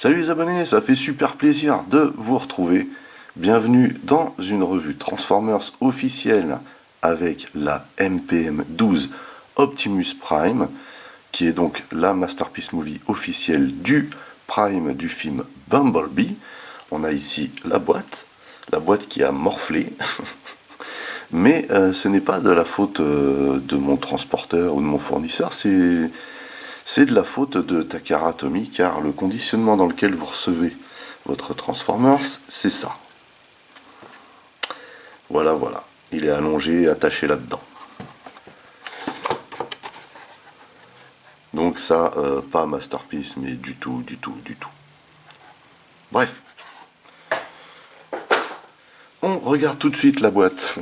Salut les abonnés, ça fait super plaisir de vous retrouver. Bienvenue dans une revue Transformers officielle avec la MPM12 Optimus Prime, qui est donc la Masterpiece Movie officielle du Prime du film Bumblebee. On a ici la boîte qui a morflé. Mais ce n'est pas de la faute de mon transporteur ou de mon fournisseur, c'est de la faute de Takara Tomy, car le conditionnement dans lequel vous recevez votre Transformers, c'est ça. Voilà, voilà. Il est allongé, attaché là-dedans. Donc ça, pas Masterpiece, mais du tout. Bref. On regarde tout de suite la boîte.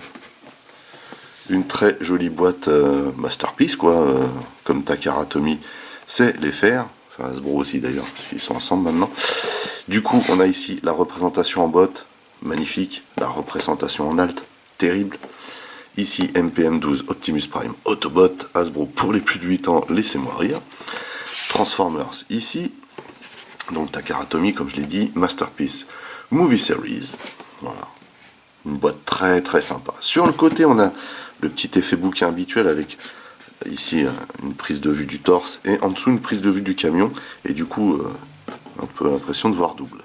Une très jolie boîte Masterpiece, quoi, comme Takara Tomy sait les faire. Enfin, Hasbro aussi d'ailleurs, parce qu'ils sont ensemble maintenant. Du coup, on a ici la représentation en botte, magnifique. La représentation en alt, terrible. Ici, MPM12 Optimus Prime Autobot, Hasbro pour les plus de 8 ans, laissez-moi rire. Transformers ici. Donc Takara Tomy, comme je l'ai dit, Masterpiece Movie Series. Voilà. Une boîte très très sympa. Sur le côté, on a le petit effet bouquin habituel avec ici une prise de vue du torse et en dessous une prise de vue du camion. Et du coup, un peu l'impression de voir double.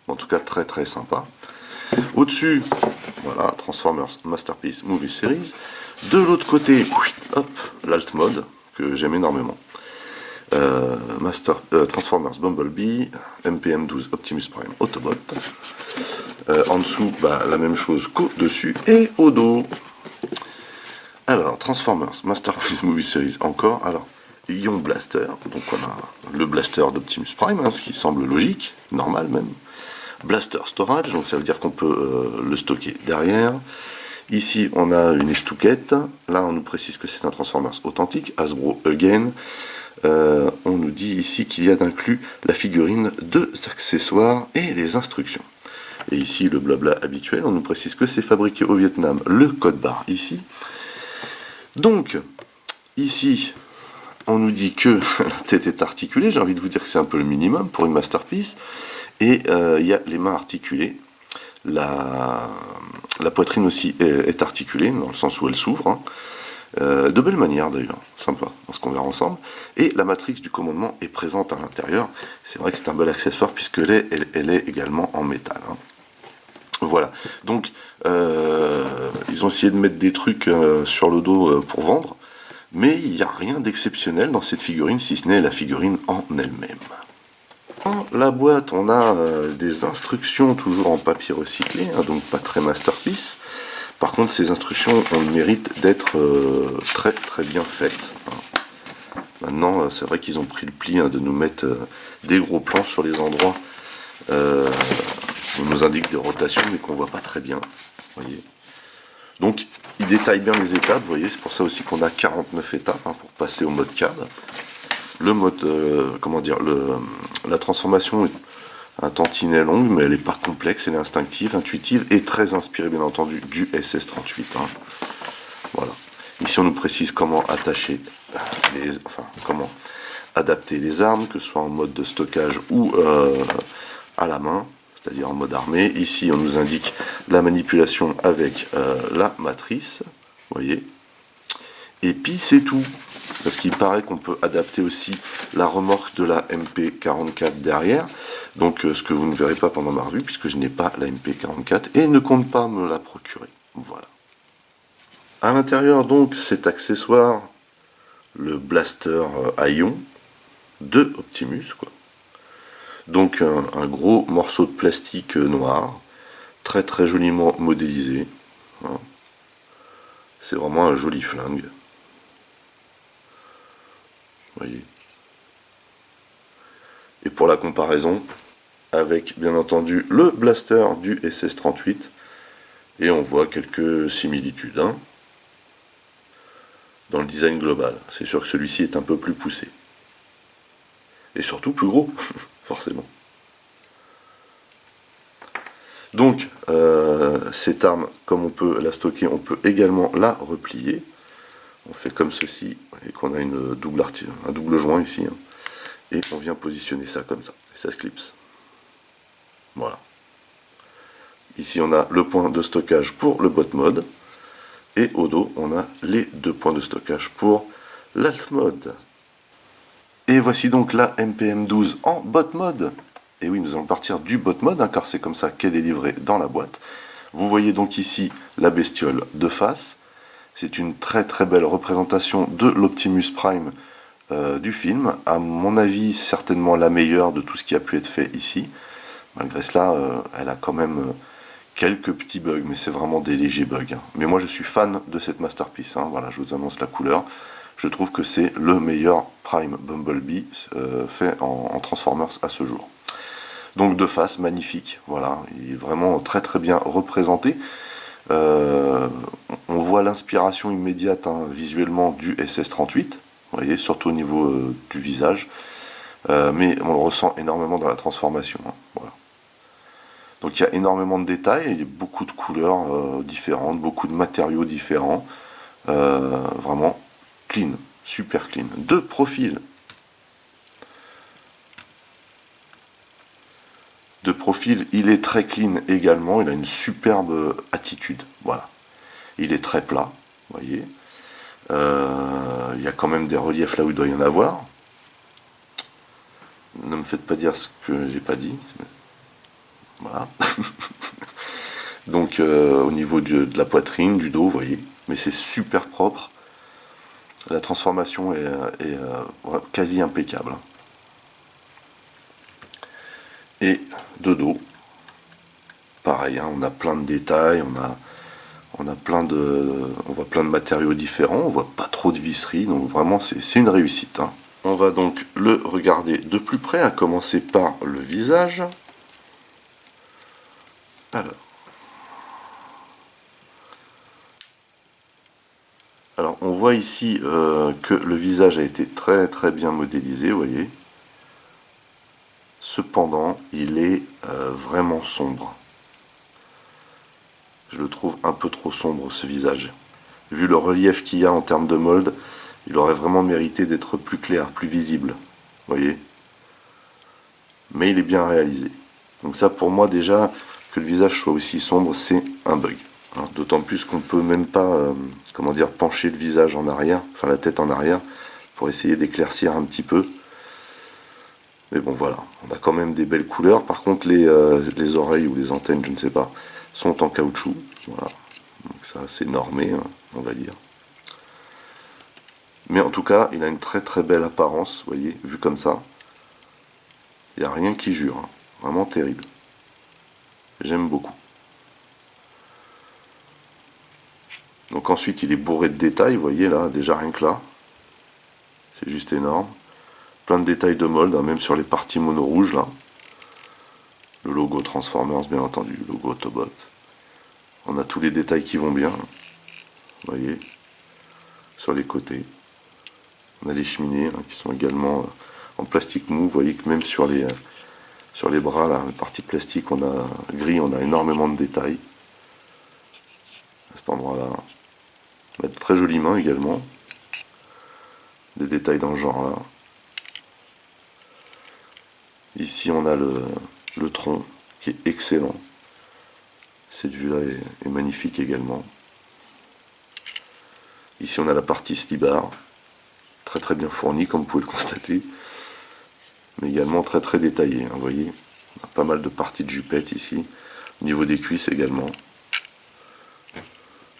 En tout cas, très très sympa. Au-dessus, voilà, Transformers Masterpiece Movie Series. De l'autre côté, hop, l'alt mode que j'aime énormément. Transformers Bumblebee, MPM12 Optimus Prime Autobot. En dessous, la même chose qu'au-dessus et au dos. Alors, Transformers Masterpiece Movie Series encore. Alors, Ion Blaster, donc on a le blaster d'Optimus Prime, ce qui semble logique, normal même. Blaster Storage, donc ça veut dire qu'on peut le stocker derrière. Ici, on a une estouquette. Là, on nous précise que c'est un Transformers authentique, Hasbro Again. On nous dit ici qu'il y a d'inclus la figurine, 2 accessoires et les instructions. Et ici, le blabla habituel, on nous précise que c'est fabriqué au Vietnam, le code barre ici. Donc, ici, on nous dit que la tête est articulée, j'ai envie de vous dire que c'est un peu le minimum pour une Masterpiece. Et il y a les mains articulées. La poitrine aussi est articulée, dans le sens où elle s'ouvre. Hein. De belle manière d'ailleurs, sympa, ce qu'on verra ensemble. Et la matrice du commandement est présente à l'intérieur. C'est vrai que c'est un bel accessoire puisque elle est également en métal. Hein. Voilà, donc ils ont essayé de mettre des trucs sur le dos pour vendre, mais il n'y a rien d'exceptionnel dans cette figurine, si ce n'est la figurine en elle-même. Dans la boîte, on a des instructions toujours en papier recyclé, hein, donc pas très Masterpiece. Par contre, ces instructions ont le mérite d'être très très bien faites. Hein. Maintenant, c'est vrai qu'ils ont pris le pli de nous mettre des gros plans sur les endroits. On nous indique des rotations mais qu'on voit pas très bien, voyez. Donc il détaille bien les étapes, vous voyez, c'est pour ça aussi qu'on a 49 étapes hein, pour passer au mode CAD. Le mode, la transformation est un tantinet longue, mais elle n'est pas complexe, elle est instinctive, intuitive et très inspirée bien entendu du SS38. Hein. Voilà. Ici on nous précise comment attacher comment adapter les armes, que ce soit en mode de stockage ou à la main, c'est-à-dire en mode armé. Ici, on nous indique la manipulation avec la matrice, vous voyez. Et puis, c'est tout. Parce qu'il paraît qu'on peut adapter aussi la remorque de la MP44 derrière. Donc, ce que vous ne verrez pas pendant ma revue, puisque je n'ai pas la MP44 et ne compte pas me la procurer. Voilà. À l'intérieur, donc, cet accessoire, le blaster à ion de Optimus, quoi. Donc un gros morceau de plastique noir, très très joliment modélisé. Hein. C'est vraiment un joli flingue. Voyez. Et pour la comparaison, avec bien entendu le blaster du SS38, et on voit quelques similitudes hein, dans le design global. C'est sûr que celui-ci est un peu plus poussé. Et surtout plus gros, forcément. Donc, cette arme, comme on peut la stocker, on peut également la replier. On fait comme ceci, et qu'on a un double joint ici. Hein, et on vient positionner ça comme ça, et ça se clipse. Voilà. Ici, on a le point de stockage pour le bot mode. Et au dos, on a les 2 points de stockage pour l'alt mode. Et voici donc la MPM12 en bot mode. Et oui, nous allons partir du bot mode, hein, car c'est comme ça qu'elle est livrée dans la boîte. Vous voyez donc ici la bestiole de face. C'est une très très belle représentation de l'Optimus Prime du film. À mon avis, certainement la meilleure de tout ce qui a pu être fait ici. Malgré cela, elle a quand même quelques petits bugs, mais c'est vraiment des légers bugs. Hein. Mais moi je suis fan de cette masterpiece. Hein. Voilà, je vous annonce la couleur. Je trouve que c'est le meilleur Prime Bumblebee fait en Transformers à ce jour. Donc de face, magnifique. Voilà, il est vraiment très très bien représenté. On voit l'inspiration immédiate hein, visuellement du SS-38, vous voyez, surtout au niveau du visage, mais on le ressent énormément dans la transformation. Hein, voilà. Donc il y a énormément de détails, il y a beaucoup de couleurs différentes, beaucoup de matériaux différents, vraiment clean, super clean. De profil. De profil, il est très clean également, il a une superbe attitude, voilà. Il est très plat, vous voyez. Il y a quand même des reliefs là où il doit y en avoir. Ne me faites pas dire ce que j'ai pas dit. Voilà. Donc au niveau de la poitrine, du dos, vous voyez. Mais c'est super propre. La transformation est quasi impeccable. Et de dos, pareil, hein, on a plein de détails, on voit plein de matériaux différents, on voit pas trop de visseries, donc vraiment c'est une réussite. Hein. On va donc le regarder de plus près, à commencer par le visage. Alors on voit ici que le visage a été très très bien modélisé, vous voyez. Cependant, il est vraiment sombre. Je le trouve un peu trop sombre ce visage. Vu le relief qu'il y a en termes de mold, il aurait vraiment mérité d'être plus clair, plus visible. Vous voyez. Mais il est bien réalisé. Donc ça pour moi déjà, que le visage soit aussi sombre, c'est un bug. Hein. D'autant plus qu'on ne peut même pas comment dire, pencher le visage en arrière, enfin la tête en arrière, pour essayer d'éclaircir un petit peu. Mais bon voilà, on a quand même des belles couleurs. Par contre les oreilles ou les antennes, je ne sais pas, sont en caoutchouc. Voilà. Donc ça c'est normé, hein, on va dire. Mais en tout cas, il a une très très belle apparence, vous voyez, vu comme ça. Il n'y a rien qui jure, hein. Vraiment terrible. J'aime beaucoup. Donc ensuite, il est bourré de détails, vous voyez là, déjà rien que là. C'est juste énorme. Plein de détails de mold, hein, même sur les parties mono rouges là. Le logo Transformers, bien entendu, le logo Autobot. On a tous les détails qui vont bien. Vous voyez, sur les côtés. On a des cheminées hein, qui sont également en plastique mou. Vous voyez que même sur les bras, là, les parties plastique, on a gris, on a énormément de détails. À cet endroit-là. On a de très jolies mains également. Des détails dans ce genre-là. Ici, on a le tronc qui est excellent. Cette vue-là est magnifique également. Ici, on a la partie slibar. Très très bien fournie, comme vous pouvez le constater. Mais également très très détaillée. Hein, vous voyez, on a pas mal de parties de jupette ici. Au niveau des cuisses également.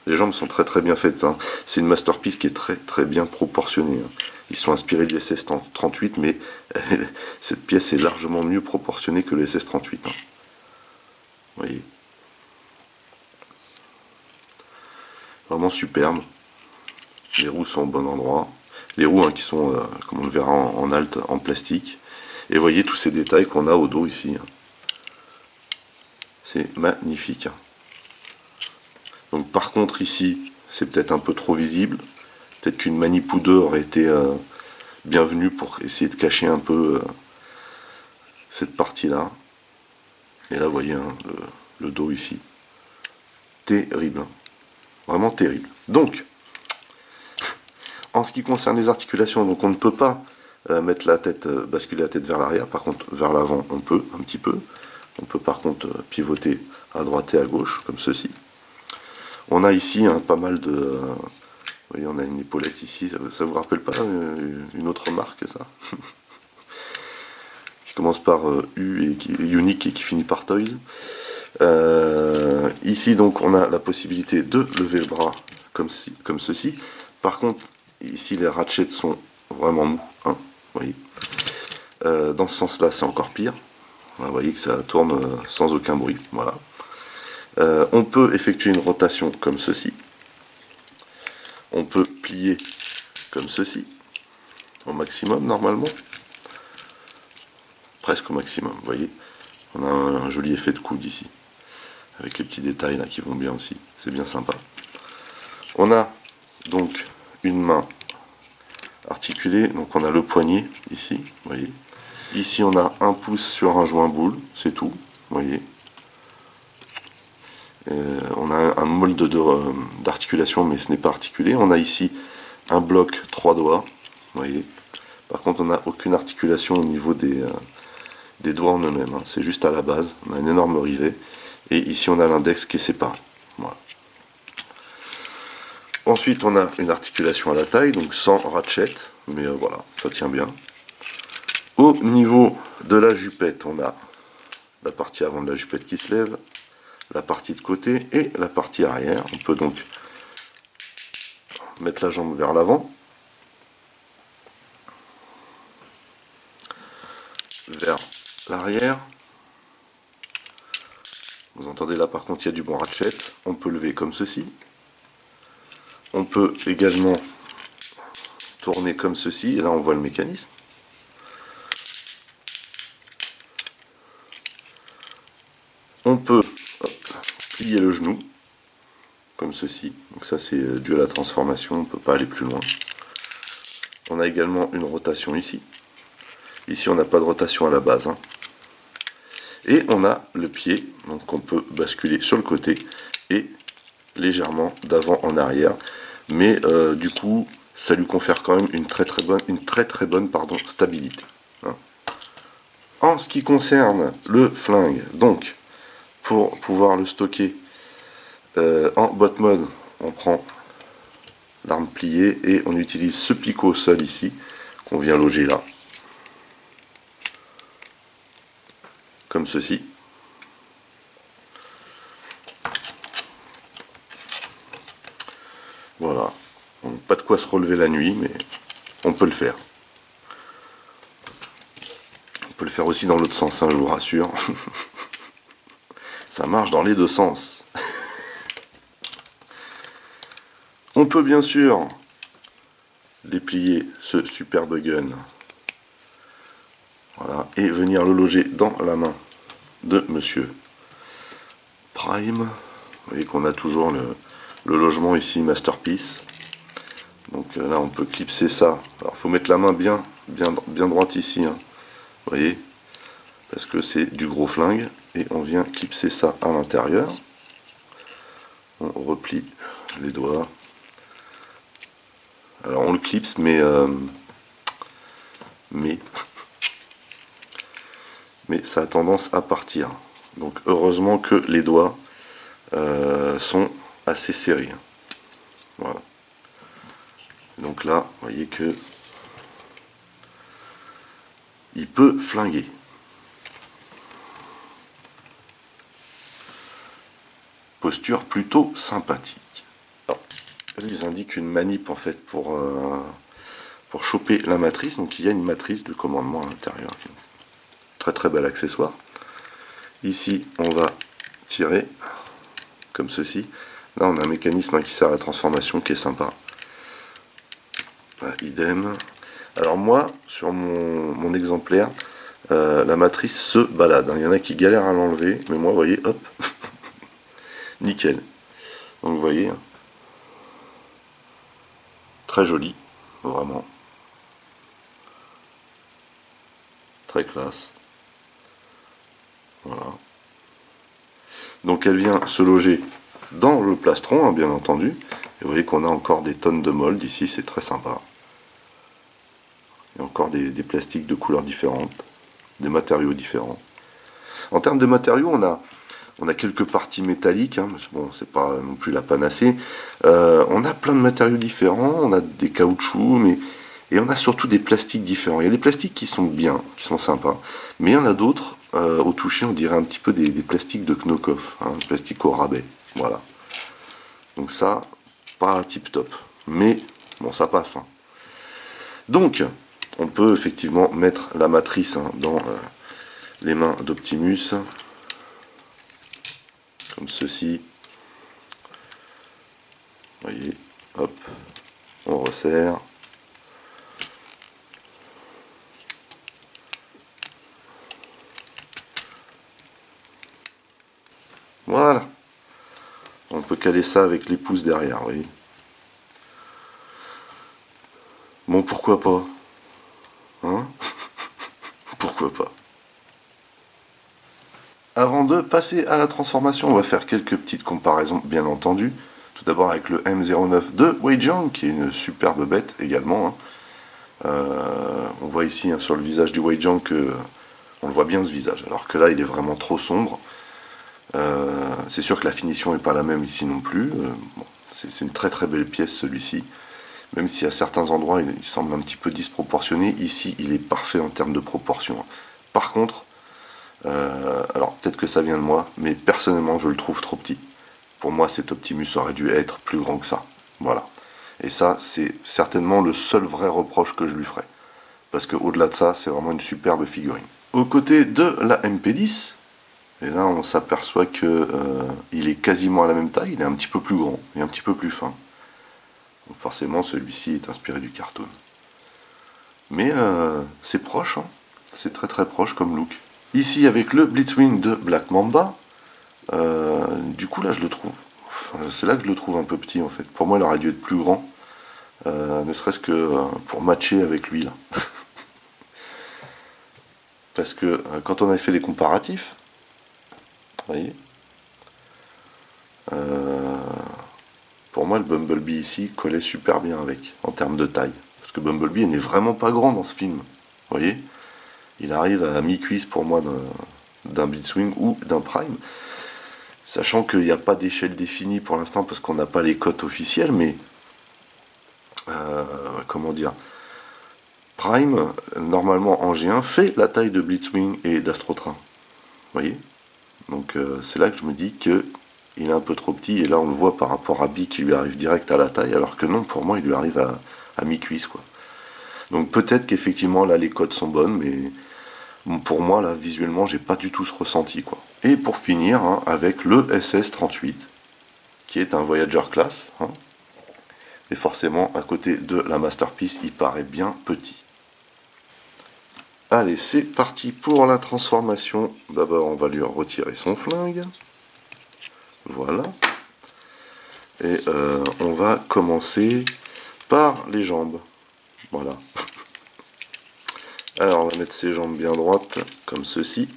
Les jambes sont très très bien faites. Hein. C'est une masterpiece qui est très très bien proportionnée. Hein. Ils sont inspirés du SS-38, mais cette pièce est largement mieux proportionnée que le SS-38. Hein. Vous voyez. Vraiment superbe. Les roues sont au bon endroit. Les roues hein, qui sont, comme on le verra en alt, en plastique. Et voyez tous ces détails qu'on a au dos ici. Hein. C'est magnifique. Hein. Donc par contre ici, c'est peut-être un peu trop visible. Peut-être qu'une manip ou deux aurait été bienvenue pour essayer de cacher un peu cette partie-là. Et là, vous voyez hein, le dos ici. Terrible. Hein. Vraiment terrible. Donc, en ce qui concerne les articulations, donc on ne peut pas mettre la tête, basculer la tête vers l'arrière. Par contre, vers l'avant, on peut un petit peu. On peut par contre pivoter à droite et à gauche, comme ceci. On a ici pas mal de... vous voyez, on a une épaulette ici, ça vous rappelle pas une autre marque, ça? Qui commence par U et qui est Unique et qui finit par Toys. Ici, donc, on a la possibilité de lever le bras comme ceci. Par contre, ici, les ratchets sont vraiment mous, hein, vous voyez. Dans ce sens-là, c'est encore pire. Vous voyez que ça tourne sans aucun bruit, voilà. On peut effectuer une rotation comme ceci. On peut plier comme ceci, au maximum normalement. Presque au maximum, vous voyez. On a un joli effet de coude ici, avec les petits détails là qui vont bien aussi, c'est bien sympa. On a donc une main articulée, donc on a le poignet ici, vous voyez. Ici on a un pouce sur un joint boule, c'est tout, vous voyez. On a un molde d'articulation, mais ce n'est pas articulé. On a ici un bloc 3 doigts, vous voyez. Par contre, on n'a aucune articulation au niveau des doigts en eux-mêmes, hein. C'est juste à la base. On a un énorme rivet. Et ici, on a l'index qui est séparé. Voilà. Ensuite, on a une articulation à la taille, donc sans ratchet, mais voilà, ça tient bien. Au niveau de la jupette, on a la partie avant de la jupette qui se lève, la partie de côté et la partie arrière. On peut donc mettre la jambe vers l'avant, vers l'arrière. Vous entendez là par contre il y a du bon ratchet. On peut lever comme ceci. On peut également tourner comme ceci, et là on voit le mécanisme. On peut plier le genou comme ceci, donc ça c'est dû à la transformation, on ne peut pas aller plus loin. On a également une rotation ici. Ici on n'a pas de rotation à la base, hein. Et on a le pied, donc on peut basculer sur le côté et légèrement d'avant en arrière, mais du coup ça lui confère quand même une très très bonne stabilité, hein. En ce qui concerne le flingue, donc pour pouvoir le stocker en bot mode, on prend l'arme pliée et on utilise ce picot au sol ici qu'on vient loger là, comme ceci. Voilà, donc, pas de quoi se relever la nuit, mais on peut le faire. On peut le faire aussi dans l'autre sens, hein, je vous rassure. Ça marche dans les deux sens. On peut bien sûr déplier ce superbe gun, voilà, et venir le loger dans la main de Monsieur Prime. Vous voyez qu'on a toujours le logement ici Masterpiece. Donc là on peut clipser ça. Alors il faut mettre la main bien droite ici, hein. Vous voyez, parce que c'est du gros flingue, et on vient clipser ça à l'intérieur. On replie les doigts. Alors on le clipse, mais ça a tendance à partir. Donc heureusement que les doigts sont assez serrés. Voilà. Donc là, vous voyez que il peut flinguer. Posture plutôt sympathique. Alors, ils indiquent une manip en fait pour choper la matrice. Donc il y a une matrice de commandement à l'intérieur. Très très bel accessoire. Ici on va tirer comme ceci. Là on a un mécanisme qui sert à la transformation qui est sympa. Voilà, idem. Alors moi sur mon exemplaire, la matrice se balade, hein. Il y en a qui galèrent à l'enlever, mais moi vous voyez, hop, nickel. Donc vous voyez, hein, très joli, vraiment. Très classe. Voilà. Donc elle vient se loger dans le plastron, hein, bien entendu. Et vous voyez qu'on a encore des tonnes de moldes ici, c'est très sympa. Il y a encore des plastiques de couleurs différentes, des matériaux différents. En termes de matériaux, on a quelques parties métalliques, hein, bon, c'est pas non plus la panacée. On a plein de matériaux différents, on a des caoutchoucs, et on a surtout des plastiques différents. Il y a des plastiques qui sont bien, qui sont sympas, mais il y en a d'autres, au toucher, on dirait un petit peu des plastiques de knock-off, hein, plastique au rabais, voilà. Donc ça, pas tip top, mais bon, ça passe. Hein. Donc, on peut effectivement mettre la matrice hein, dans les mains d'Optimus, comme ceci. Vous voyez, hop, on resserre. Voilà. On peut caler ça avec les pouces derrière, vous voyez. Bon, pourquoi pas? Hein? Pourquoi pas? Avant de passer à la transformation, on va faire quelques petites comparaisons, bien entendu. Tout d'abord avec le M09 de Wei Jiang, qui est une superbe bête également. Hein. On voit ici hein, sur le visage du Wei Jiang que on le voit bien ce visage, alors que là il est vraiment trop sombre. C'est sûr que la finition n'est pas la même ici non plus. Bon, c'est une très très belle pièce celui-ci. Même si à certains endroits il semble un petit peu disproportionné, ici il est parfait en termes de proportion. Par contre, alors peut-être que ça vient de moi, mais personnellement je le trouve trop petit. Pour moi cet Optimus aurait dû être plus grand que ça. Voilà. Et ça c'est certainement le seul vrai reproche que je lui ferai. Parce qu'au-delà de ça, c'est vraiment une superbe figurine. Aux côtés de la MP10, et là on s'aperçoit que il est quasiment à la même taille, il est un petit peu plus grand et un petit peu plus fin. Donc forcément celui-ci est inspiré du cartoon. Mais c'est proche, hein. C'est très très proche comme look. Ici avec le Blitzwing de Black Mamba, du coup là je le trouve, c'est là que je le trouve un peu petit en fait. Pour moi il aurait dû être plus grand, ne serait-ce que pour matcher avec lui là. Parce que quand on avait fait les comparatifs, vous voyez, pour moi le Bumblebee ici collait super bien avec, en termes de taille. Parce que Bumblebee n'est vraiment pas grand dans ce film, vous voyez. Il arrive à mi-cuisse pour moi d'un Blitzwing ou d'un Prime. Sachant qu'il n'y a pas d'échelle définie pour l'instant parce qu'on n'a pas les cotes officielles, mais comment dire, Prime, normalement en G1, fait la taille de Blitzwing et d'Astrotrain. Vous voyez. Donc c'est là que je me dis que il est un peu trop petit, et là on le voit par rapport à Bi qui lui arrive direct à la taille, alors que non, pour moi il lui arrive à mi-cuisse quoi. Donc peut-être qu'effectivement là les cotes sont bonnes, mais bon, pour moi là visuellement j'ai pas du tout ce ressenti quoi. Et pour finir hein, avec le SS38, qui est un Voyager class, hein, et forcément à côté de la Masterpiece il paraît bien petit. Allez, c'est parti pour la transformation. D'abord, on va lui retirer son flingue. Voilà. Et on va commencer par les jambes. Voilà. Alors, on va mettre ses jambes bien droites, comme ceci.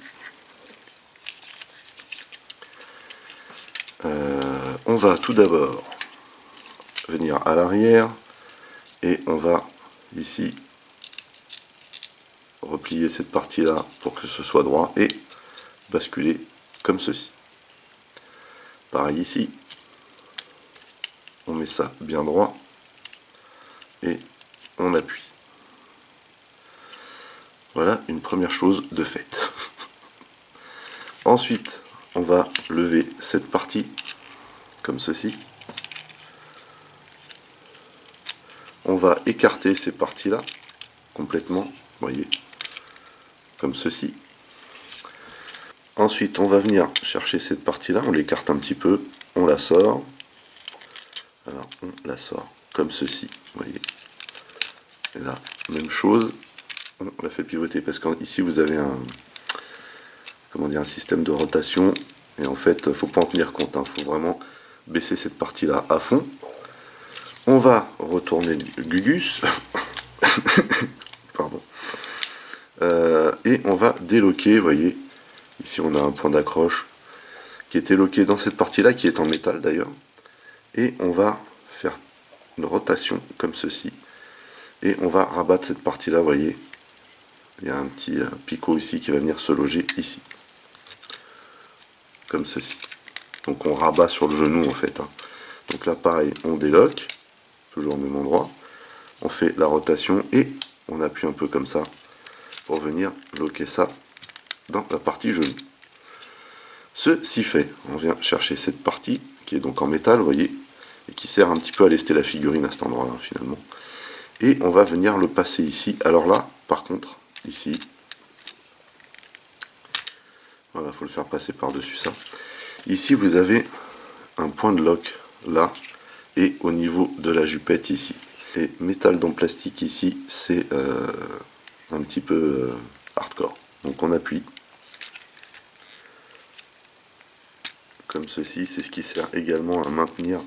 On va tout d'abord venir à l'arrière. Et on va, ici, replier cette partie-là pour que ce soit droit. Et basculer comme ceci. Pareil ici. On met ça bien droit. Et on appuie. Voilà une première chose de faite. Ensuite, on va lever cette partie comme ceci. On va écarter ces parties-là complètement, vous voyez, comme ceci. Ensuite, on va venir chercher cette partie-là, on l'écarte un petit peu, on la sort. Alors, on la sort comme ceci, vous voyez. Et là, même chose, on la fait pivoter parce qu'ici vous avez un système de rotation, et en fait, il ne faut pas en tenir compte, il faut vraiment baisser cette partie-là à fond. On va retourner le Gugus, pardon, et on va déloquer, vous voyez, ici on a un point d'accroche qui est éloqué dans cette partie-là, qui est en métal d'ailleurs, et on va faire une rotation comme ceci, et on va rabattre cette partie-là, vous voyez, il y a un petit picot ici qui va venir se loger ici. comme ceci. Donc on rabat sur le genou en fait. Hein. Donc là pareil, on déloque, toujours au même endroit. On fait la rotation et on appuie un peu comme ça pour venir bloquer ça dans la partie genou. Ceci fait, on vient chercher cette partie qui est donc en métal, vous voyez, et qui sert un petit peu à lester la figurine à cet endroit-là finalement. Et on va venir le passer ici. Alors là, par contre, ici, voilà, il faut le faire passer par-dessus ça. Ici, vous avez un point de lock là et au niveau de la jupette ici. Et métal dans plastique ici, c'est un petit peu hardcore. Donc on appuie comme ceci, c'est ce qui sert également à maintenir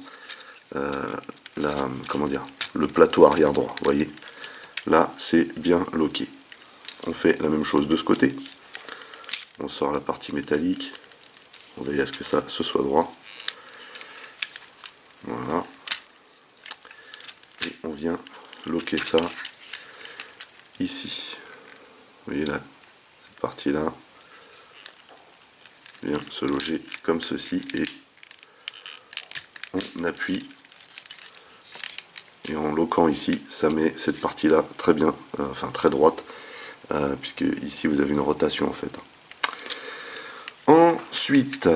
le plateau arrière droit. Vous voyez, là c'est bien loqué. On fait la même chose de ce côté. On sort la partie métallique. On veille à ce que ça se soit droit. Voilà. Et on vient loquer ça ici. Vous voyez là, cette partie-là vient se loger comme ceci et on appuie. Et en loquant ici, ça met cette partie-là très bien, enfin très droite, puisque ici vous avez une rotation en fait. Ensuite,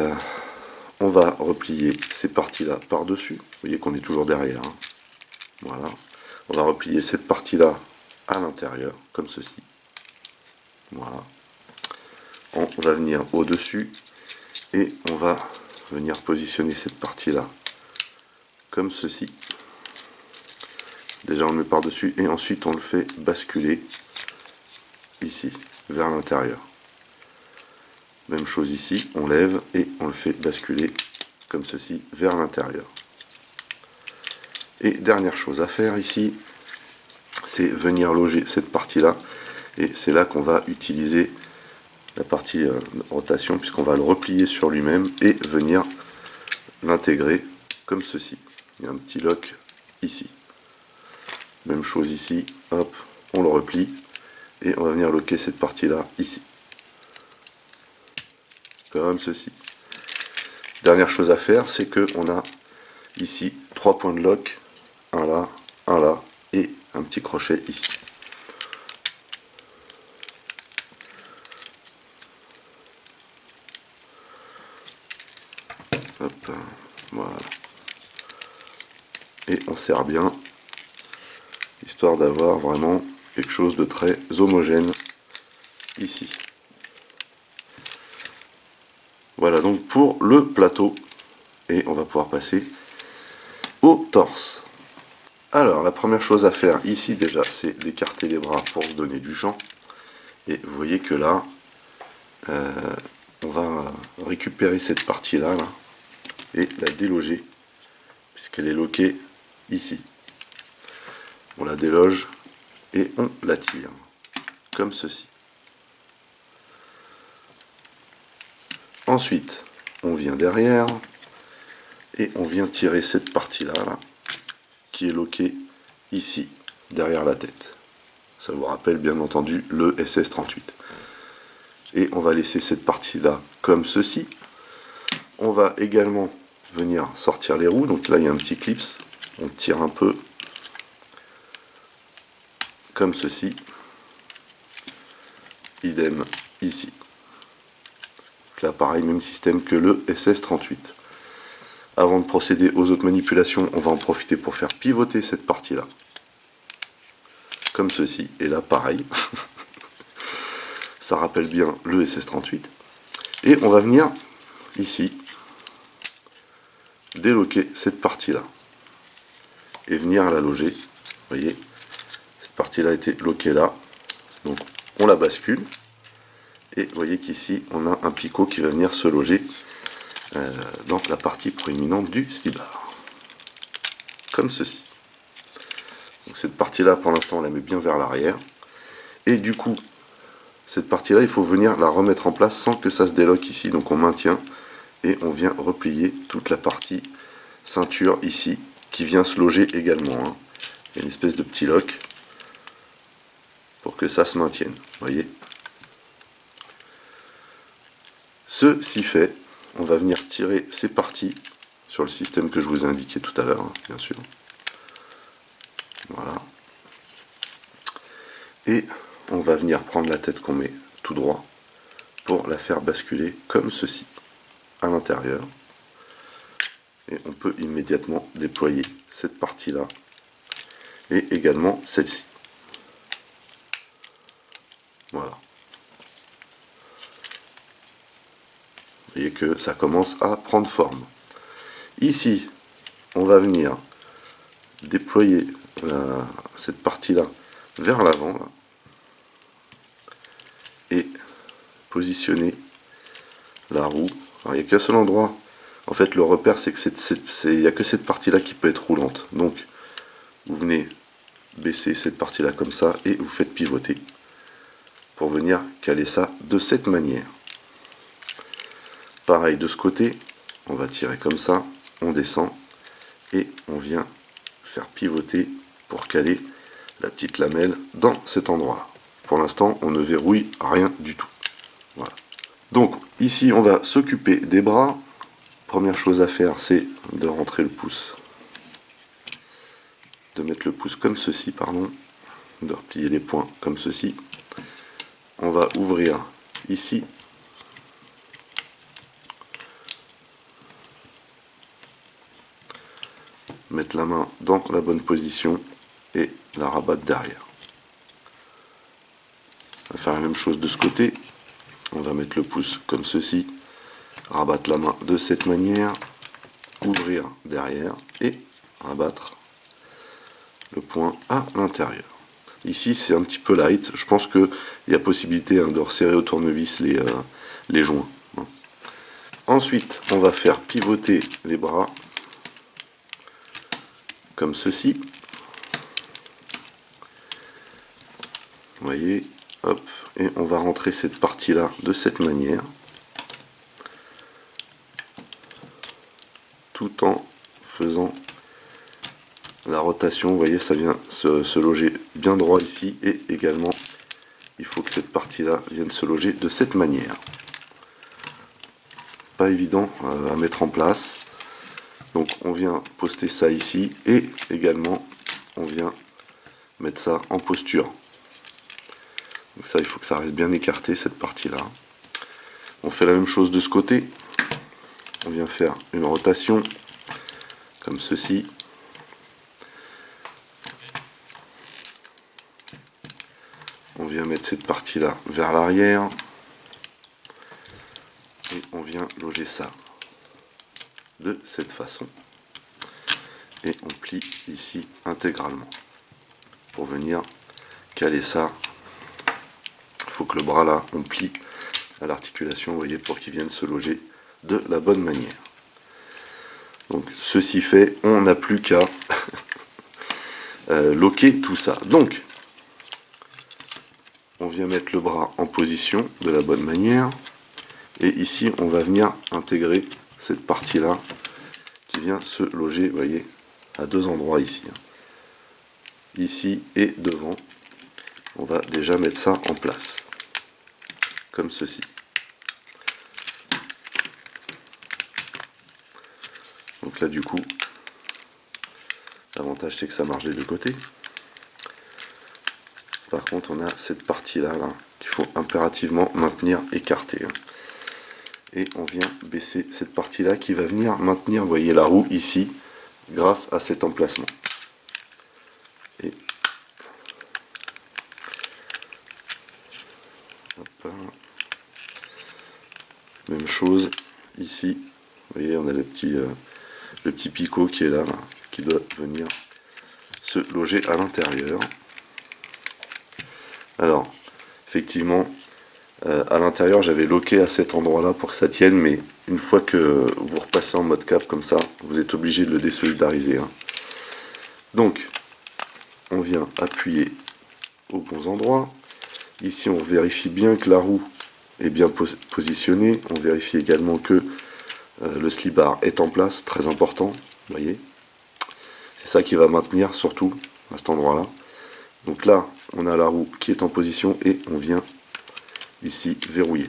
on va replier ces parties-là par-dessus. Vous voyez qu'on est toujours derrière. Hein. Voilà. On va replier cette partie-là à l'intérieur, comme ceci. Voilà. On va venir au-dessus et on va venir positionner cette partie-là comme ceci. Déjà on le met par-dessus et ensuite on le fait basculer ici, vers l'intérieur. Même chose ici, on lève et on le fait basculer comme ceci vers l'intérieur. Et dernière chose à faire ici, c'est venir loger cette partie-là. Et c'est là qu'on va utiliser la partie rotation, puisqu'on va le replier sur lui-même et venir l'intégrer comme ceci. Il y a un petit lock ici. Même chose ici, hop, on le replie et on va venir loquer cette partie-là ici. Comme ceci. Dernière chose à faire, c'est que on a ici 3 points de lock, un là et un petit crochet ici. Hop, voilà. Et on serre bien, histoire d'avoir vraiment quelque chose de très homogène ici. Voilà donc pour le plateau, et on va pouvoir passer au torse. Alors la première chose à faire ici déjà, c'est d'écarter les bras pour se donner du champ. Et vous voyez que là, on va récupérer cette partie-là là, et la déloger, puisqu'elle est loquée ici. On la déloge et on la tire, comme ceci. Ensuite, on vient derrière et on vient tirer cette partie-là, là, qui est loquée ici, derrière la tête. Ça vous rappelle bien entendu le SS38. Et on va laisser cette partie-là comme ceci. On va également venir sortir les roues. Donc là, il y a un petit clips. On tire un peu comme ceci. Idem ici. Donc là, pareil, même système que le SS38. Avant de procéder aux autres manipulations, on va en profiter pour faire pivoter cette partie-là. Comme ceci. Et là, pareil. Ça rappelle bien le SS38. Et on va venir ici déloquer cette partie-là. Et venir la loger. Vous voyez, cette partie-là a été loquée là. Donc on la bascule. Et vous voyez qu'ici, on a un picot qui va venir se loger dans la partie proéminente du slibard. Comme ceci. Donc cette partie-là, pour l'instant, on la met bien vers l'arrière. Et du coup, cette partie-là, il faut venir la remettre en place sans que ça se déloque ici. Donc on maintient et on vient replier toute la partie ceinture ici, qui vient se loger également. Hein. Il y a une espèce de petit lock pour que ça se maintienne. Vous voyez. Ceci fait, on va venir tirer ces parties sur le système que je vous ai indiqué tout à l'heure, hein, bien sûr. Voilà. Et on va venir prendre la tête qu'on met tout droit pour la faire basculer comme ceci à l'intérieur. Et on peut immédiatement déployer cette partie-là et également celle-ci. Voilà. Vous voyez que ça commence à prendre forme. Ici, on va venir déployer cette partie-là vers l'avant et positionner la roue. Alors, il n'y a qu'un seul endroit. En fait, le repère, c'est que il n'y a que cette partie-là qui peut être roulante. Donc, vous venez baisser cette partie-là comme ça et vous faites pivoter pour venir caler ça de cette manière. Pareil de ce côté, on va tirer comme ça, on descend et on vient faire pivoter pour caler la petite lamelle dans cet endroit. Pour l'instant, on ne verrouille rien du tout. Voilà. Donc ici, on va s'occuper des bras. Première chose à faire, c'est de rentrer le pouce, de mettre le pouce comme ceci, pardon, de replier les points comme ceci. On va ouvrir ici. Mettre la main dans la bonne position et la rabattre derrière. On va faire la même chose de ce côté. On va mettre le pouce comme ceci, rabattre la main de cette manière, ouvrir derrière et rabattre le point à l'intérieur. Ici c'est un petit peu light, je pense qu'il y a possibilité de resserrer au tournevis les joints. Ensuite on va faire pivoter les bras comme ceci. Vous voyez, hop, et on va rentrer cette partie là de cette manière, tout en faisant la rotation. Vous voyez, ça vient se loger bien droit ici, et également il faut que cette partie là vienne se loger de cette manière. Pas évident à mettre en place. Donc on vient poster ça ici et également on vient mettre ça en posture. Donc ça, il faut que ça reste bien écarté, cette partie là. On fait la même chose de ce côté. On vient faire une rotation comme ceci. On vient mettre cette partie là vers l'arrière et on vient loger ça de cette façon et on plie ici intégralement pour venir caler ça. Il faut que le bras là on plie à l'articulation, vous voyez, pour qu'il vienne se loger de la bonne manière. Donc ceci fait, on n'a plus qu'à loquer tout ça. Donc on vient mettre le bras en position de la bonne manière et ici on va venir intégrer cette partie là qui vient se loger, vous voyez, à deux endroits ici, ici et devant. On va déjà mettre ça en place comme ceci. Donc là du coup l'avantage c'est que ça marche des deux côtés. Par contre on a cette partie là, qu'il faut impérativement maintenir écartée. Et on vient baisser cette partie là qui va venir maintenir, vous voyez, la roue ici grâce à cet emplacement. Et hop, même chose ici, vous voyez, on a le petit picot qui est là, qui doit venir se loger à l'intérieur. Alors effectivement à l'intérieur j'avais loqué à cet endroit là pour que ça tienne, mais une fois que vous repassez en mode cap comme ça, vous êtes obligé de le désolidariser. Donc on vient appuyer aux bons endroits. Ici on vérifie bien que la roue est bien positionnée. On vérifie également que le slip bar est en place, très important, vous voyez. C'est ça qui va maintenir surtout à cet endroit là. Donc là on a la roue qui est en position et on vient ici verrouiller.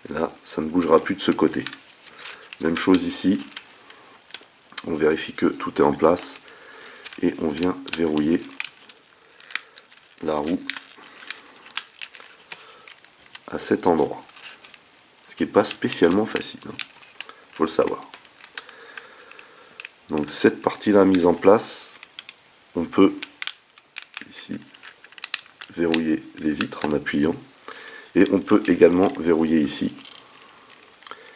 Et là, ça ne bougera plus de ce côté. Même chose ici. On vérifie que tout est en place. Et on vient verrouiller la roue à cet endroit. Ce qui n'est pas spécialement facile. Faut le savoir. Donc cette partie-là mise en place, on peut ici verrouiller les vitres en appuyant. Et on peut également verrouiller ici.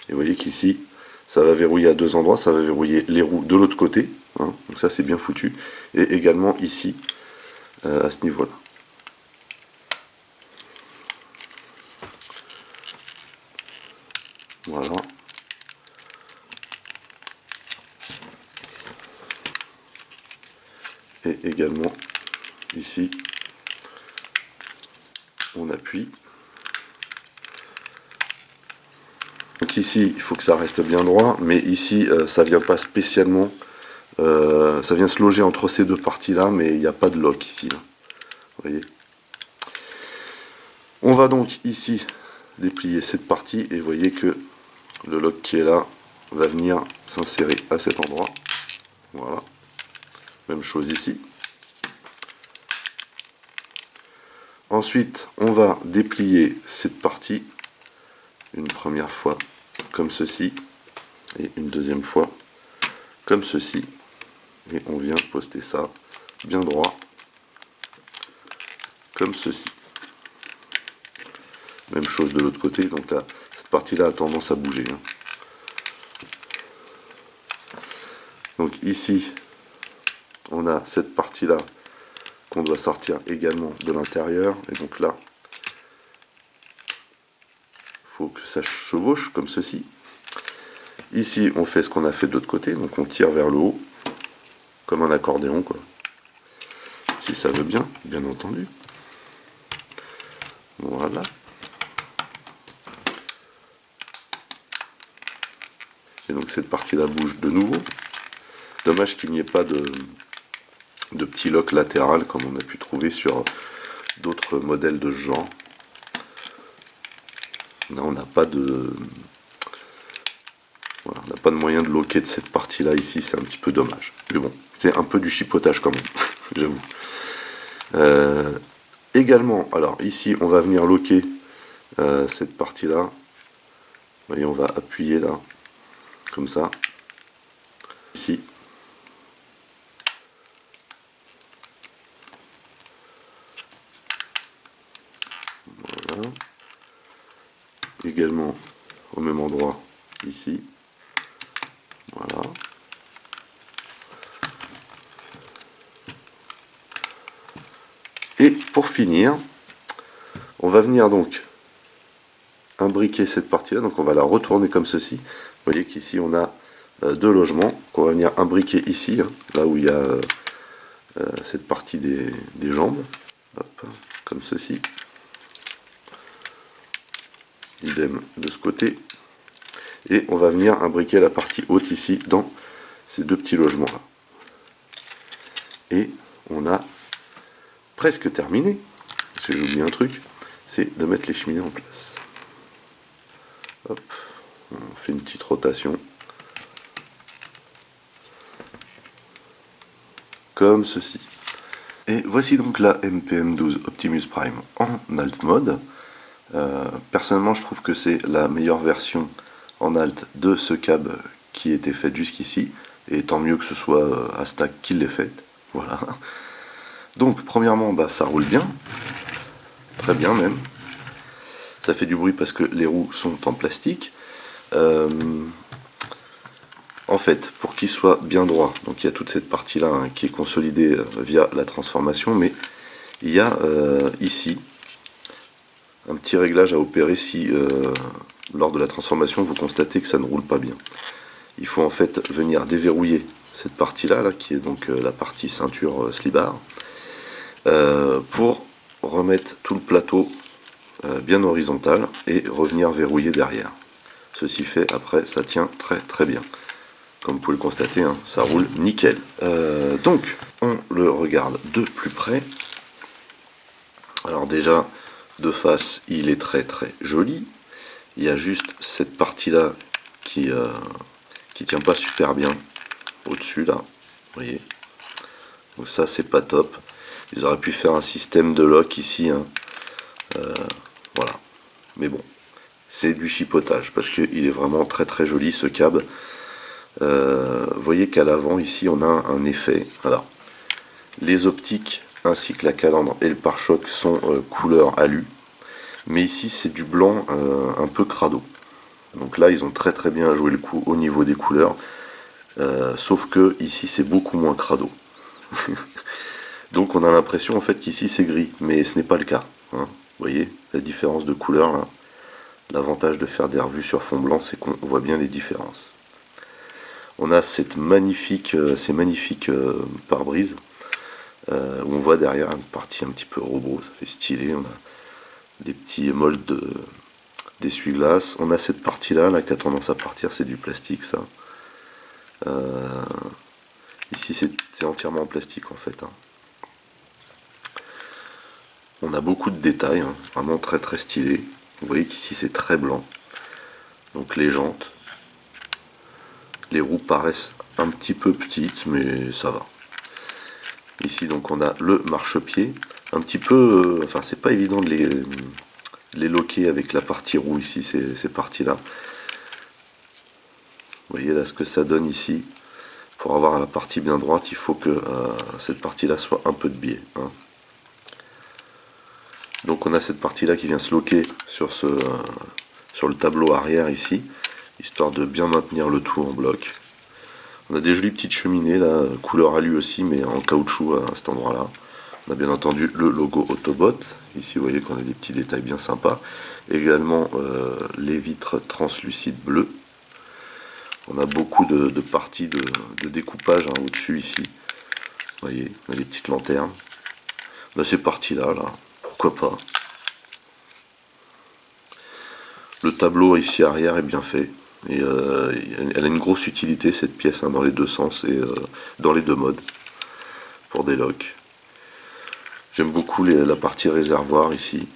Et vous voyez qu'ici, ça va verrouiller à deux endroits. Ça va verrouiller les roues de l'autre côté. Hein, donc ça, c'est bien foutu. Et également ici, à ce niveau-là. Voilà. Et également ici, on appuie. Donc ici, il faut que ça reste bien droit, mais ici, ça vient pas spécialement, ça vient se loger entre ces deux parties-là, mais il n'y a pas de lock ici. Là. Vous voyez. On va donc ici déplier cette partie, et vous voyez que le lock qui est là va venir s'insérer à cet endroit. Voilà. Même chose ici. Ensuite, on va déplier cette partie une première fois comme ceci et une deuxième fois comme ceci. Et on vient poster ça bien droit comme ceci. Même chose de l'autre côté. Donc là, cette partie-là a tendance à bouger. Hein. Donc ici, on a cette partie-là qu'on doit sortir également de l'intérieur. Et donc là, il faut que ça chevauche comme ceci. Ici, on fait ce qu'on a fait de l'autre côté. Donc on tire vers le haut, comme un accordéon, quoi. Si ça veut bien, bien entendu. Voilà. Et donc cette partie-là bouge de nouveau. Dommage qu'il n'y ait pas de petit lock latéral comme on a pu trouver sur d'autres modèles de ce genre. Là, on n'a pas de... Voilà, on n'a pas de moyen de loquer de cette partie-là ici, c'est un petit peu dommage. Mais bon, c'est un peu du chipotage quand même, j'avoue. Également, alors ici, on va venir loquer cette partie-là. Vous voyez, on va appuyer là, comme ça. Ici. Voilà. Également au même endroit ici. Voilà. Et pour finir, on va venir donc imbriquer cette partie-là. Donc on va la retourner comme ceci. Vous voyez qu'ici on a deux logements qu'on va venir imbriquer ici, hein, là où il y a cette partie des jambes. Hop, comme ceci. Idem de ce côté. Et on va venir imbriquer la partie haute ici dans ces deux petits logements là. Et on a presque terminé. Parce que j'ai oublié un truc, c'est de mettre les cheminées en place. Hop, on fait une petite rotation. Comme ceci. Et voici donc la MPM12 Optimus Prime en Alt mode. Personnellement, je trouve que c'est la meilleure version en Alt de ce cab qui était faite jusqu'ici. Et tant mieux que ce soit Astac qui l'ait faite. Voilà. Donc, premièrement, bah, ça roule bien. Très bien même. Ça fait du bruit parce que les roues sont en plastique. En fait, pour qu'il soit bien droit, donc il y a toute cette partie-là hein, qui est consolidée via la transformation, mais il y a ici un petit réglage à opérer si lors de la transformation vous constatez que ça ne roule pas bien. Il faut en fait venir déverrouiller cette partie-là, là, qui est donc la partie ceinture slibard, pour remettre tout le plateau bien horizontal et revenir verrouiller derrière. Ceci fait, après, ça tient très très bien. Comme vous pouvez le constater, hein, ça roule nickel. Donc, on le regarde de plus près. Alors déjà, de face, il est très très joli. Il y a juste cette partie-là qui tient pas super bien au-dessus là, vous voyez. Donc ça c'est pas top. Ils auraient pu faire un système de lock ici, hein. Voilà. Mais bon, c'est du chipotage parce qu'il est vraiment très très joli ce câble. Vous voyez qu'à l'avant ici on a un effet. Alors, les optiques ainsi que la calandre et le pare-choc sont couleur alu. Mais ici c'est du blanc un peu crado. Donc là ils ont très très bien joué le coup au niveau des couleurs. Sauf que ici c'est beaucoup moins crado. Donc on a l'impression en fait qu'ici c'est gris, mais ce n'est pas le cas, hein. Vous voyez la différence de couleur là. L'avantage de faire des revues sur fond blanc, c'est qu'on voit bien les différences. On a cette magnifique, ces magnifiques pare-brise où on voit derrière une partie un petit peu robot, ça fait stylé. On a des petits moldes d'essuie-glace. On a cette partie là qui a tendance à partir, c'est du plastique ça. Ici c'est entièrement en plastique en fait, hein. On a beaucoup de détails, hein, vraiment très très stylé. Vous voyez qu'ici c'est très blanc. Donc les jantes, les roues paraissent un petit peu petites, mais ça va. Ici donc on a le marchepied, un petit peu, enfin c'est pas évident de les loquer avec la partie roue ici, ces parties-là. Vous voyez là ce que ça donne ici. Pour avoir la partie bien droite, il faut que cette partie-là soit un peu de biais, hein. Donc on a cette partie-là qui vient se loquer sur le tableau arrière ici, histoire de bien maintenir le tout en bloc. On a des jolies petites cheminées là, couleur alu aussi, mais en caoutchouc à cet endroit-là. On a bien entendu le logo Autobot. Ici vous voyez qu'on a des petits détails bien sympas. Également les vitres translucides bleues. On a beaucoup de parties de découpage, hein, au-dessus ici. Vous voyez, on a des petites lanternes. On a ces parties-là, là, pourquoi pas. Le tableau ici arrière est bien fait. Et elle a une grosse utilité cette pièce, hein, dans les deux sens et dans les deux modes. Pour des locks. J'aime beaucoup la partie réservoir ici.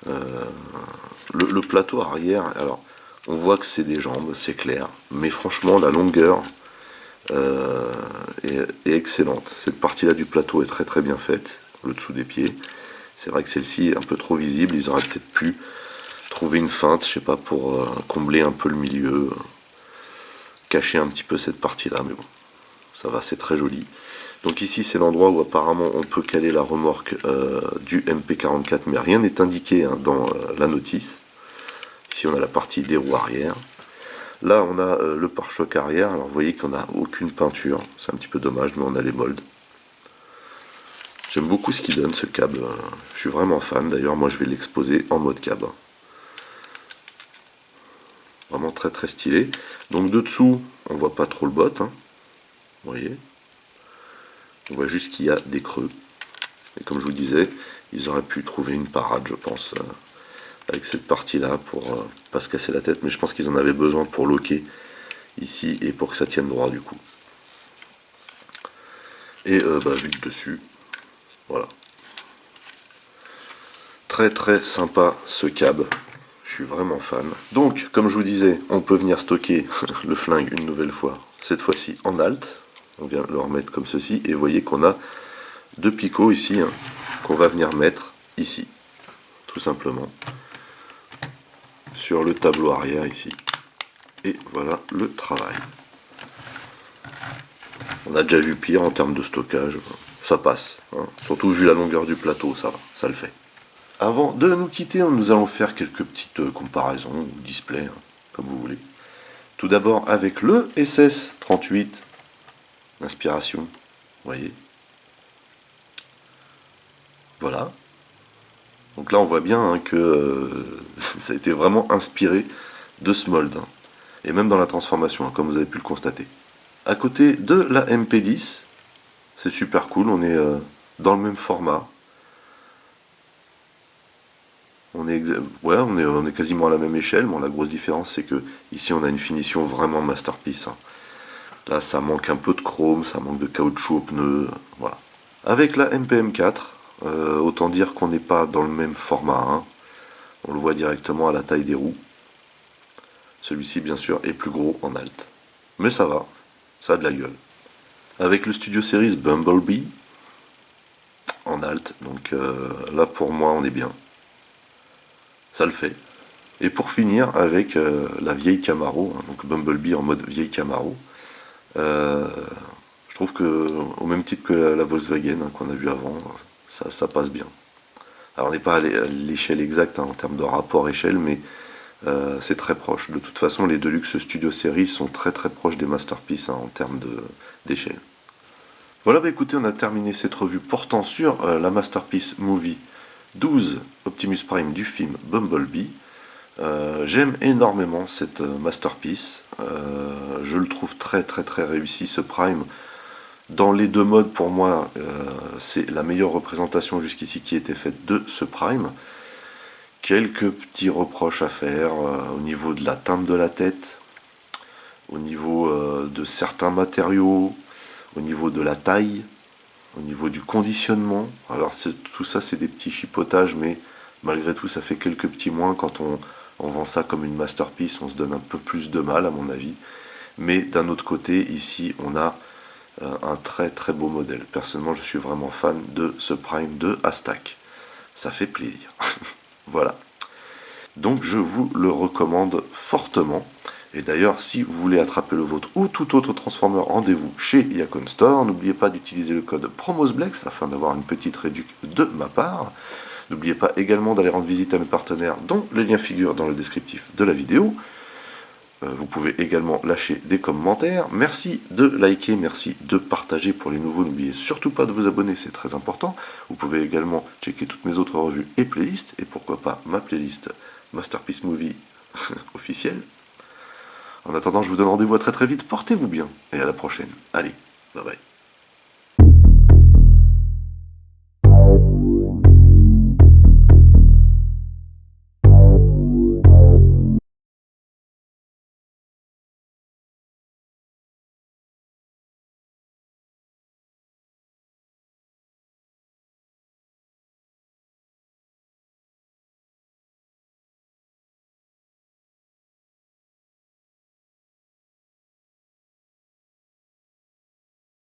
Le plateau arrière, alors on voit que c'est des jambes, c'est clair. Mais franchement la longueur est excellente. Cette partie-là du plateau est très très bien faite, le dessous des pieds. C'est vrai que celle-ci est un peu trop visible, ils auraient peut-être pu trouver une feinte, je sais pas, pour combler un peu le milieu, cacher un petit peu cette partie-là, mais bon, ça va, c'est très joli. Donc ici c'est l'endroit où apparemment on peut caler la remorque du MP44, mais rien n'est indiqué, hein, dans la notice. Ici on a la partie des roues arrière. Là on a le pare-choc arrière, alors vous voyez qu'on n'a aucune peinture, c'est un petit peu dommage, mais on a les molds. J'aime beaucoup ce qu'il donne ce câble, je suis vraiment fan, d'ailleurs moi je vais l'exposer en mode cab. Vraiment très très stylé. Donc de dessous, on voit pas trop le bot, hein. Vous voyez. On voit juste qu'il y a des creux. Et comme je vous disais, ils auraient pu trouver une parade, je pense, avec cette partie-là pour pas se casser la tête. Mais je pense qu'ils en avaient besoin pour loquer ici et pour que ça tienne droit du coup. Et vu de dessus, voilà. Très très sympa ce cab. Je suis vraiment fan. Donc, comme je vous disais, on peut venir stocker le flingue une nouvelle fois. Cette fois-ci en alt. On vient le remettre comme ceci. Et vous voyez qu'on a deux picots ici, hein, qu'on va venir mettre ici. Tout simplement. Sur le tableau arrière ici. Et voilà le travail. On a déjà vu pire en termes de stockage. Ça passe, hein. Surtout vu la longueur du plateau, ça va, ça le fait. Avant de nous quitter, nous allons faire quelques petites comparaisons ou displays, hein, comme vous voulez. Tout d'abord avec le SS38, l'inspiration, vous voyez. Voilà. Donc là on voit bien, hein, que ça a été vraiment inspiré de ce mold, hein. Et même dans la transformation, hein, comme vous avez pu le constater. À côté de la MP10, c'est super cool, on est dans le même format. On est quasiment à la même échelle. Bon, la grosse différence, c'est que ici, on a une finition vraiment masterpiece, hein. Là, ça manque un peu de chrome, ça manque de caoutchouc aux pneus, voilà. Avec la MPM4, autant dire qu'on n'est pas dans le même format, hein. On le voit directement à la taille des roues. Celui-ci, bien sûr, est plus gros en alt. Mais ça va, ça a de la gueule. Avec le Studio Series Bumblebee, en alt, donc là pour moi on est bien. Ça le fait. Et pour finir avec la vieille Camaro, hein, donc Bumblebee en mode vieille Camaro. Je trouve que, au même titre que la Volkswagen hein, qu'on a vu avant, ça passe bien. Alors on n'est pas à l'échelle exacte hein, en termes de rapport échelle, mais c'est très proche. De toute façon, les Deluxe Studio Series sont très très proches des Masterpiece hein, en termes d'échelle. Voilà, bah écoutez, on a terminé cette revue portant sur la Masterpiece Movie 12 Optimus Prime du film Bumblebee. J'aime énormément cette Masterpiece. Je le trouve très très très réussi ce Prime. Dans les deux modes, pour moi, c'est la meilleure représentation jusqu'ici qui a été faite de ce Prime. Quelques petits reproches à faire au niveau de la teinte de la tête, au niveau de certains matériaux, au niveau de la taille, au niveau du conditionnement. Alors tout ça c'est des petits chipotages, mais malgré tout ça fait quelques petits moins. Quand on vend ça comme une masterpiece, on se donne un peu plus de mal à mon avis. Mais d'un autre côté, ici on a un très très beau modèle. Personnellement je suis vraiment fan de ce Prime de Aztak. Ça fait plaisir. Voilà. Donc je vous le recommande fortement. Et d'ailleurs, si vous voulez attraper le vôtre ou tout autre Transformer, rendez-vous chez Yacon Store. N'oubliez pas d'utiliser le code PROMOSBLEX afin d'avoir une petite réduction de ma part. N'oubliez pas également d'aller rendre visite à mes partenaires dont les liens figurent dans le descriptif de la vidéo. Vous pouvez également lâcher des commentaires. Merci de liker, merci de partager pour les nouveaux. N'oubliez surtout pas de vous abonner, c'est très important. Vous pouvez également checker toutes mes autres revues et playlists. Et pourquoi pas ma playlist Masterpiece Movie officielle. En attendant, je vous donne rendez-vous à très très vite. Portez-vous bien et à la prochaine. Allez, bye bye.